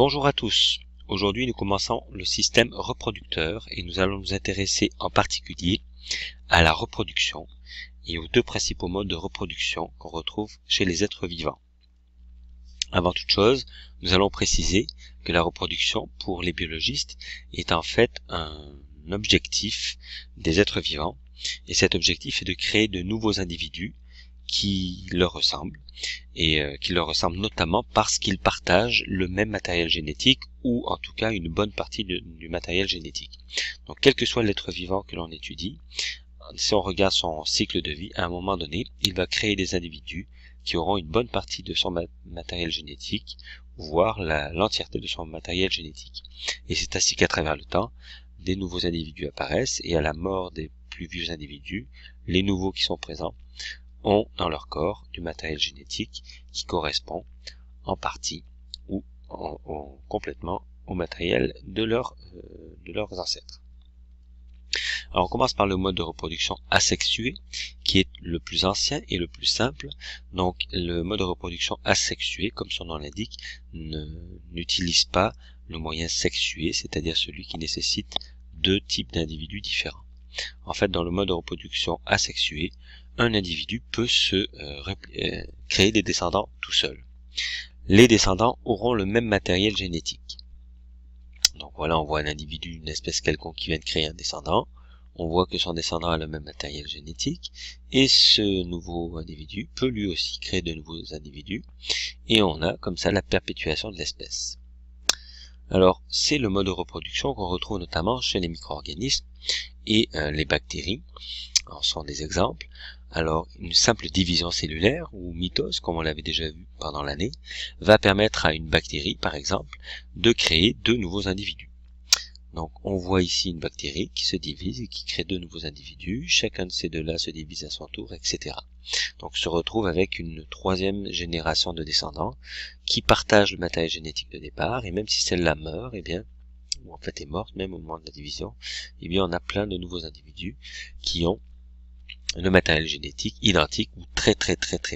Bonjour à tous. Aujourd'hui, nous commençons le système reproducteur et nous allons nous intéresser en particulier à la reproduction et aux deux principaux modes de reproduction qu'on retrouve chez les êtres vivants. Avant toute chose, nous allons préciser que la reproduction pour les biologistes est en fait un objectif des êtres vivants et cet objectif est de créer de nouveaux individus qui leur ressemblent et qui leur ressemblent notamment parce qu'ils partagent le même matériel génétique ou en tout cas une bonne partie du matériel génétique. Donc quel que soit l'être vivant que l'on étudie, si on regarde son cycle de vie, à un moment donné, il va créer des individus qui auront une bonne partie de son matériel génétique, voire l'entièreté de son matériel génétique. Et c'est ainsi qu'à travers le temps, des nouveaux individus apparaissent et à la mort des plus vieux individus, les nouveaux qui sont présents ont dans leur corps du matériel génétique qui correspond en partie ou complètement au matériel de leurs ancêtres. Alors on commence par le mode de reproduction asexué qui est le plus ancien et le plus simple. Donc le mode de reproduction asexué, comme son nom l'indique, n'utilise pas le moyen sexué, c'est-à-dire celui qui nécessite deux types d'individus différents. En fait, dans le mode de reproduction asexué, un individu peut créer des descendants tout seul. Les descendants auront le même matériel génétique. Donc voilà, on voit un individu d'une espèce quelconque qui vient de créer un descendant. On voit que son descendant a le même matériel génétique et ce nouveau individu peut lui aussi créer de nouveaux individus et on a comme ça la perpétuation de l'espèce. Alors c'est le mode de reproduction qu'on retrouve notamment chez les micro-organismes et les bactéries en sont des exemples. Alors une simple division cellulaire ou mitose, comme on l'avait déjà vu pendant l'année, va permettre à une bactérie par exemple de créer deux nouveaux individus. Donc on voit ici une bactérie qui se divise et qui crée deux nouveaux individus, chacun de ces deux-là se divise à son tour, etc. Donc on se retrouve avec une troisième génération de descendants qui partagent le matériel génétique de départ, et même si celle-là meurt, eh bien, ou en fait est morte même au moment de la division, eh bien on a plein de nouveaux individus qui ont le matériel génétique identique ou très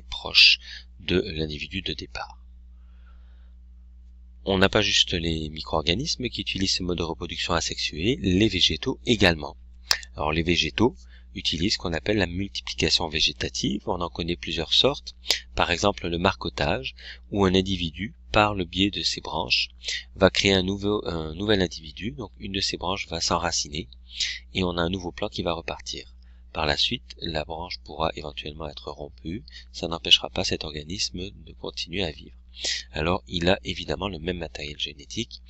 proche de l'individu de départ. On n'a pas juste les micro-organismes qui utilisent ce mode de reproduction asexué, les végétaux également. Alors les végétaux utilisent ce qu'on appelle la multiplication végétative, on en connaît plusieurs sortes, par exemple le marcottage, où un individu, par le biais de ses branches, va créer un nouvel individu, donc une de ses branches va s'enraciner, et on a un nouveau plan qui va repartir. Par la suite, la branche pourra éventuellement être rompue, ça n'empêchera pas cet organisme de continuer à vivre. Alors il a évidemment le même matériel génétique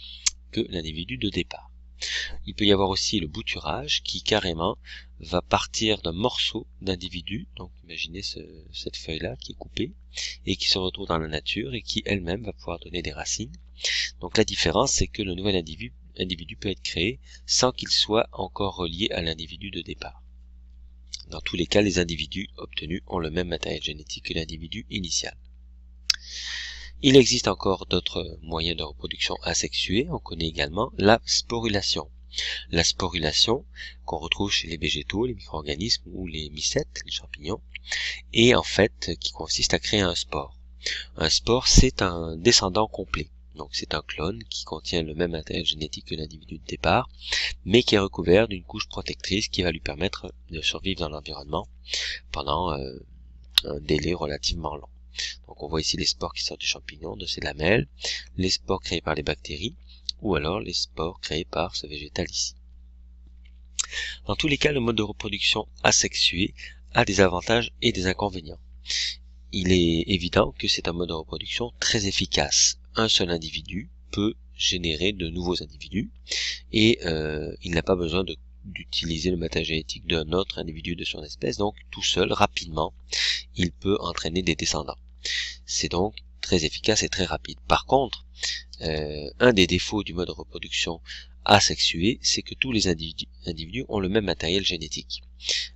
que l'individu de départ. Il peut y avoir aussi le bouturage qui carrément va partir d'un morceau d'individu, donc imaginez cette feuille-là qui est coupée et qui se retrouve dans la nature et qui elle-même va pouvoir donner des racines. Donc la différence c'est que le nouvel individu peut être créé sans qu'il soit encore relié à l'individu de départ. Dans tous les cas, les individus obtenus ont le même matériel génétique que l'individu initial. Il existe encore d'autres moyens de reproduction asexuée. On connaît également la sporulation. La sporulation, qu'on retrouve chez les végétaux, les micro-organismes ou les mycètes, les champignons, est en fait qui consiste à créer un spore. Un spore, c'est un descendant complet. Donc c'est un clone qui contient le même matériel génétique que l'individu de départ, mais qui est recouvert d'une couche protectrice qui va lui permettre de survivre dans l'environnement pendant un délai relativement long. Donc on voit ici les spores qui sortent du champignon, de ses lamelles, les spores créés par les bactéries, ou alors les spores créés par ce végétal ici. Dans tous les cas, le mode de reproduction asexué a des avantages et des inconvénients. Il est évident que c'est un mode de reproduction très efficace. Un seul individu peut générer de nouveaux individus et il n'a pas besoin d'utiliser le matériel génétique d'un autre individu de son espèce, donc tout seul, rapidement, il peut entraîner des descendants. C'est donc très efficace et très rapide. Par contre, un des défauts du mode de reproduction asexué, c'est que tous les individus ont le même matériel génétique.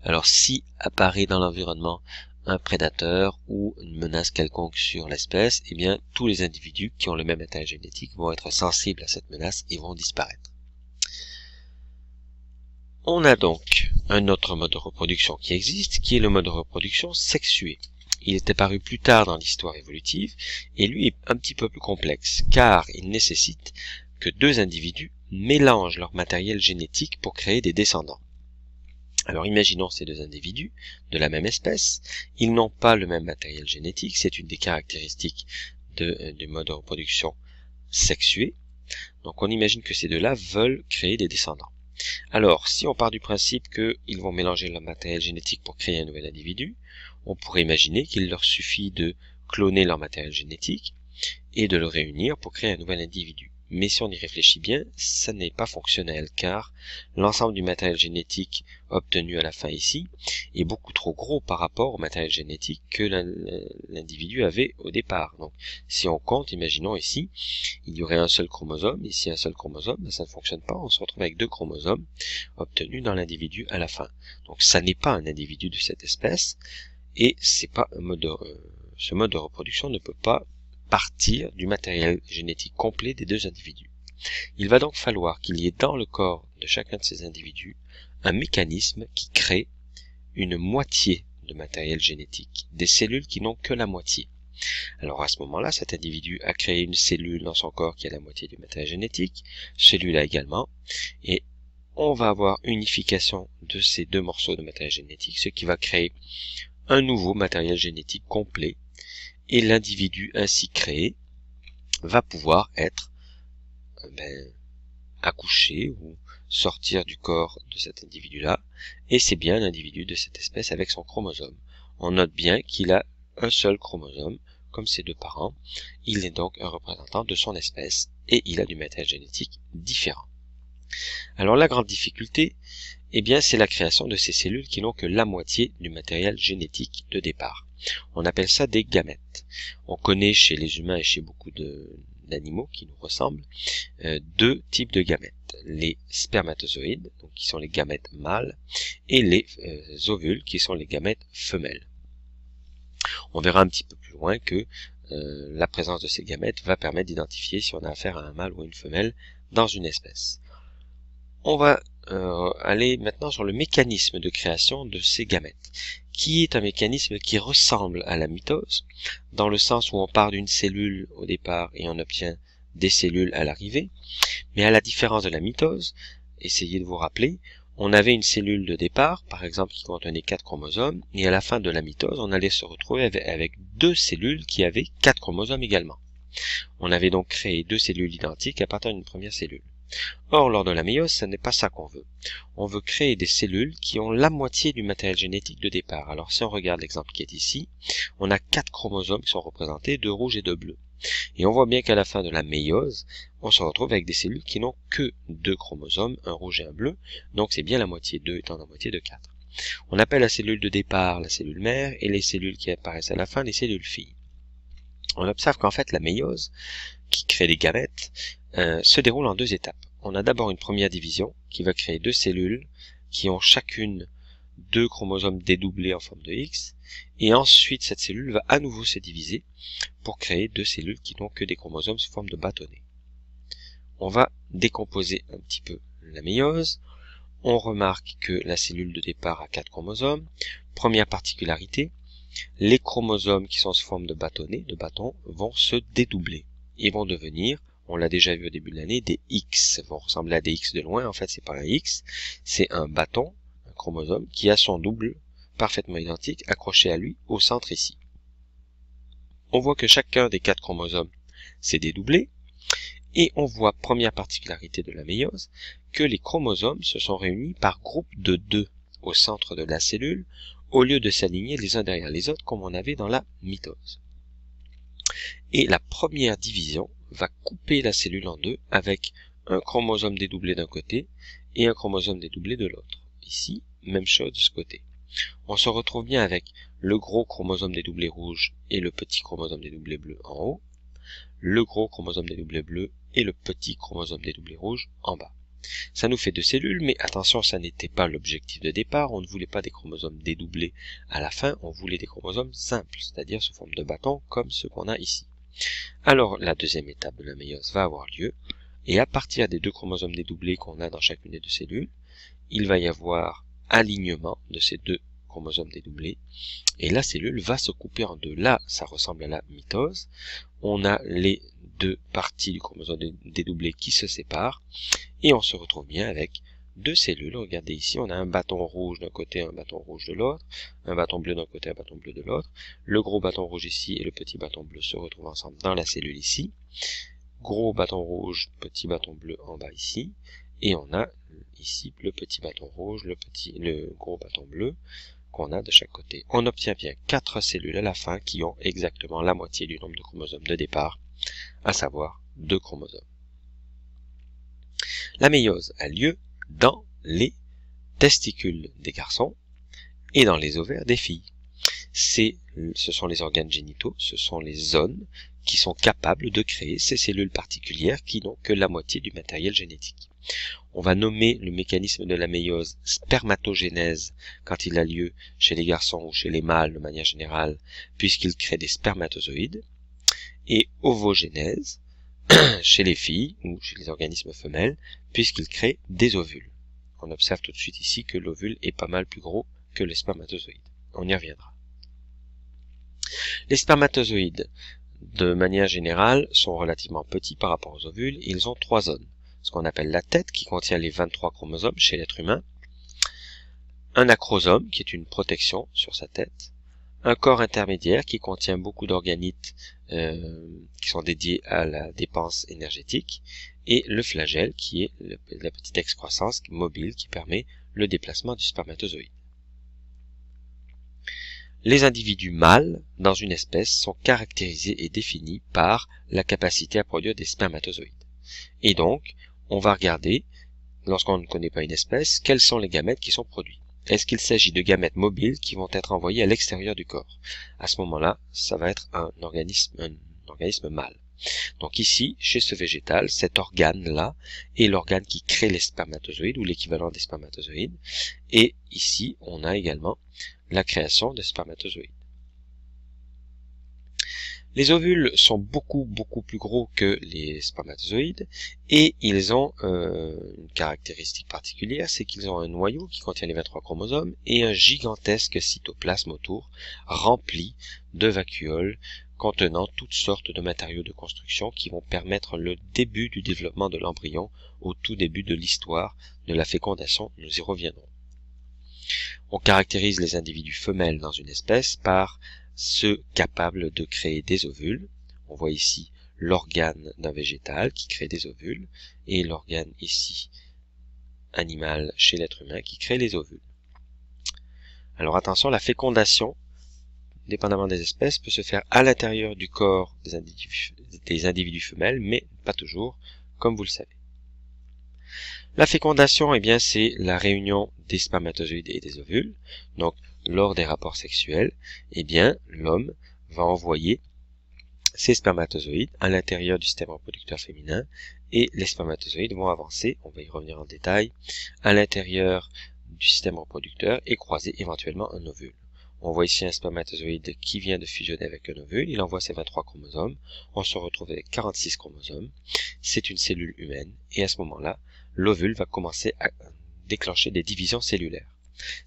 Alors si apparaît dans l'environnement un prédateur ou une menace quelconque sur l'espèce, eh bien tous les individus qui ont le même matériel génétique vont être sensibles à cette menace et vont disparaître. On a donc un autre mode de reproduction qui existe, qui est le mode de reproduction sexué. il est apparu plus tard dans l'histoire évolutive, et lui est un petit peu plus complexe, car il nécessite que deux individus mélangent leur matériel génétique pour créer des descendants. Alors imaginons ces deux individus de la même espèce, ils n'ont pas le même matériel génétique, c'est une des caractéristiques du mode de reproduction sexué. Donc on imagine que ces deux-là veulent créer des descendants. Alors si on part du principe qu'ils vont mélanger leur matériel génétique pour créer un nouvel individu, on pourrait imaginer qu'il leur suffit de cloner leur matériel génétique et de le réunir pour créer un nouvel individu. Mais si on y réfléchit bien, ça n'est pas fonctionnel, car l'ensemble du matériel génétique obtenu à la fin ici est beaucoup trop gros par rapport au matériel génétique que l'individu avait au départ. Donc, si on compte, imaginons ici, il y aurait un seul chromosome. Ici, un seul chromosome, ça ne fonctionne pas. On se retrouve avec deux chromosomes obtenus dans l'individu à la fin. Donc, ça n'est pas un individu de cette espèce, et c'est pas un mode ce mode de reproduction ne peut pas partir du matériel génétique complet des deux individus. Il va donc falloir qu'il y ait dans le corps de chacun de ces individus un mécanisme qui crée une moitié de matériel génétique, des cellules qui n'ont que la moitié. Alors à ce moment-là, cet individu a créé une cellule dans son corps qui a la moitié du matériel génétique, celui-là également, et on va avoir unification de ces deux morceaux de matériel génétique, ce qui va créer un nouveau matériel génétique complet, et l'individu ainsi créé va pouvoir être accouché ou sortir du corps de cet individu-là, et c'est bien l'individu de cette espèce avec son chromosome. On note bien qu'il a un seul chromosome, comme ses deux parents, il est donc un représentant de son espèce, et il a du matériel génétique différent. Alors la grande difficulté, eh bien c'est la création de ces cellules qui n'ont que la moitié du matériel génétique de départ. On appelle ça des gamètes. On connaît chez les humains et chez beaucoup d'animaux qui nous ressemblent deux types de gamètes. Les spermatozoïdes, donc qui sont les gamètes mâles, et les ovules, qui sont les gamètes femelles. On verra un petit peu plus loin que la présence de ces gamètes va permettre d'identifier si on a affaire à un mâle ou à une femelle dans une espèce. On va aller maintenant sur le mécanisme de création de ces gamètes, qui est un mécanisme qui ressemble à la mitose, dans le sens où on part d'une cellule au départ et on obtient des cellules à l'arrivée, mais à la différence de la mitose, essayez de vous rappeler, on avait une cellule de départ, par exemple qui contenait 4 chromosomes, et à la fin de la mitose, on allait se retrouver avec deux cellules qui avaient 4 chromosomes également. On avait donc créé deux cellules identiques à partir d'une première cellule. Or, lors de la méiose, ce n'est pas ça qu'on veut. On veut créer des cellules qui ont la moitié du matériel génétique de départ. Alors, si on regarde l'exemple qui est ici, on a 4 chromosomes qui sont représentés, 2 rouges et 2 bleus. Et on voit bien qu'à la fin de la méiose, on se retrouve avec des cellules qui n'ont que 2 chromosomes, un rouge et un bleu, donc c'est bien la moitié, 2 étant la moitié de 4. On appelle la cellule de départ la cellule mère, et les cellules qui apparaissent à la fin, les cellules filles. On observe qu'en fait, la méiose, qui crée des gamètes, se déroule en 2 étapes. On a d'abord une première division qui va créer 2 cellules qui ont chacune 2 chromosomes dédoublés en forme de X, et ensuite cette cellule va à nouveau se diviser pour créer 2 cellules qui n'ont que des chromosomes sous forme de bâtonnets. On va décomposer un petit peu la méiose. On remarque que la cellule de départ a 4 chromosomes. Première particularité, les chromosomes qui sont sous forme de bâtonnets, de bâtons, vont se dédoubler et vont devenir, on l'a déjà vu au début de l'année, des X, vont ressembler à des X de loin. En fait, c'est pas un X, c'est un bâton, un chromosome, qui a son double parfaitement identique accroché à lui au centre ici. On voit que chacun des 4 chromosomes s'est dédoublé, et on voit, première particularité de la méiose, que les chromosomes se sont réunis par groupe de 2 au centre de la cellule, au lieu de s'aligner les uns derrière les autres comme on avait dans la mitose. Et la première division va couper la cellule en deux avec un chromosome dédoublé d'un côté et un chromosome dédoublé de l'autre. Ici, même chose de ce côté. On se retrouve bien avec le gros chromosome dédoublé rouge et le petit chromosome dédoublé bleu en haut, le gros chromosome dédoublé bleu et le petit chromosome dédoublé rouge en bas. Ça nous fait 2 cellules, mais attention, ça n'était pas l'objectif de départ. On ne voulait pas des chromosomes dédoublés à la fin, on voulait des chromosomes simples, c'est-à-dire sous forme de bâton, comme ceux qu'on a ici. Alors, la deuxième étape de la méiose va avoir lieu, et à partir des 2 chromosomes dédoublés qu'on a dans chacune des 2 cellules, il va y avoir alignement de ces 2 chromosome dédoublé, et la cellule va se couper en deux. Là, ça ressemble à la mitose. On a les deux parties du chromosome dédoublé qui se séparent, et on se retrouve bien avec deux cellules. Regardez ici, on a un bâton rouge d'un côté, un bâton rouge de l'autre, un bâton bleu d'un côté, un bâton bleu de l'autre. Le gros bâton rouge ici et le petit bâton bleu se retrouvent ensemble dans la cellule ici. Gros bâton rouge, petit bâton bleu en bas ici. Et on a ici le petit bâton rouge, le gros bâton bleu qu'on a de chaque côté. On obtient bien 4 cellules à la fin qui ont exactement la moitié du nombre de chromosomes de départ, à savoir 2 chromosomes. La méiose a lieu dans les testicules des garçons et dans les ovaires des filles. Ce sont les organes génitaux, ce sont les zones qui sont capables de créer ces cellules particulières qui n'ont que la moitié du matériel génétique. On va nommer le mécanisme de la méiose spermatogénèse quand il a lieu chez les garçons ou chez les mâles de manière générale, puisqu'il crée des spermatozoïdes, et ovogénèse chez les filles ou chez les organismes femelles, puisqu'il crée des ovules. On observe tout de suite ici que l'ovule est pas mal plus gros que les spermatozoïdes. On y reviendra. Les spermatozoïdes, de manière générale, sont relativement petits par rapport aux ovules. Ils ont 3 zones. Ce qu'on appelle la tête, qui contient les 23 chromosomes chez l'être humain, un acrosome, qui est une protection sur sa tête, un corps intermédiaire qui contient beaucoup d'organites qui sont dédiés à la dépense énergétique, et le flagelle, qui est la petite excroissance mobile qui permet le déplacement du spermatozoïde. Les individus mâles dans une espèce sont caractérisés et définis par la capacité à produire des spermatozoïdes. Et donc, on va regarder, lorsqu'on ne connaît pas une espèce, quels sont les gamètes qui sont produits. Est-ce qu'il s'agit de gamètes mobiles qui vont être envoyés à l'extérieur du corps? À ce moment-là, ça va être un organisme mâle. Donc ici, chez ce végétal, cet organe-là est l'organe qui crée les spermatozoïdes ou l'équivalent des spermatozoïdes. Et ici, on a également la création de spermatozoïdes. Les ovules sont beaucoup plus gros que les spermatozoïdes et ils ont une caractéristique particulière, c'est qu'ils ont un noyau qui contient les 23 chromosomes et un gigantesque cytoplasme autour, rempli de vacuoles contenant toutes sortes de matériaux de construction qui vont permettre le début du développement de l'embryon au tout début de l'histoire de la fécondation. Nous y reviendrons. On caractérise les individus femelles dans une espèce par ceux capables de créer des ovules. On voit ici l'organe d'un végétal qui crée des ovules et l'organe ici animal chez l'être humain qui crée les ovules. Alors attention, la fécondation, dépendamment des espèces, peut se faire à l'intérieur du corps des individus femelles, mais pas toujours, comme vous le savez. La fécondation, eh bien, c'est la réunion des spermatozoïdes et des ovules. Donc, lors des rapports sexuels, eh bien, l'homme va envoyer ses spermatozoïdes à l'intérieur du système reproducteur féminin et les spermatozoïdes vont avancer, on va y revenir en détail, à l'intérieur du système reproducteur et croiser éventuellement un ovule. On voit ici un spermatozoïde qui vient de fusionner avec un ovule, il envoie ses 23 chromosomes, on se retrouve avec 46 chromosomes, c'est une cellule humaine et à ce moment-là, l'ovule va commencer à déclencher des divisions cellulaires.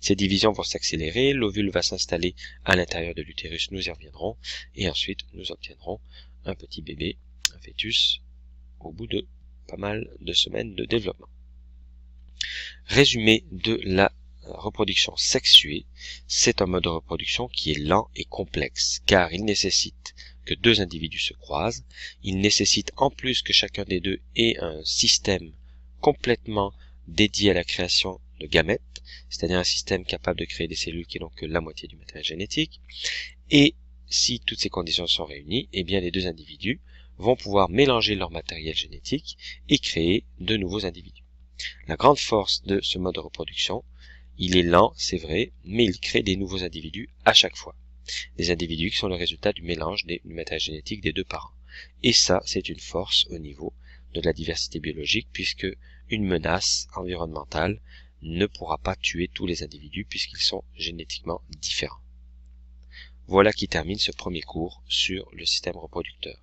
Ces divisions vont s'accélérer, l'ovule va s'installer à l'intérieur de l'utérus, nous y reviendrons, et ensuite nous obtiendrons un petit bébé, un fœtus, au bout de pas mal de semaines de développement. Résumé de la reproduction sexuée, c'est un mode de reproduction qui est lent et complexe, car il nécessite que 2 individus se croisent, il nécessite en plus que chacun des deux ait un système complètement dédié à la création de gamètes, c'est-à-dire un système capable de créer des cellules qui n'ont que la moitié du matériel génétique, et si toutes ces conditions sont réunies, eh bien les 2 individus vont pouvoir mélanger leur matériel génétique et créer de nouveaux individus. La grande force de ce mode de reproduction, il est lent, c'est vrai, mais il crée des nouveaux individus à chaque fois. Des individus qui sont le résultat du mélange du matériel génétique des 2 parents. Et ça, c'est une force au niveau de la diversité biologique, puisque une menace environnementale ne pourra pas tuer tous les individus puisqu'ils sont génétiquement différents. Voilà qui termine ce premier cours sur le système reproducteur.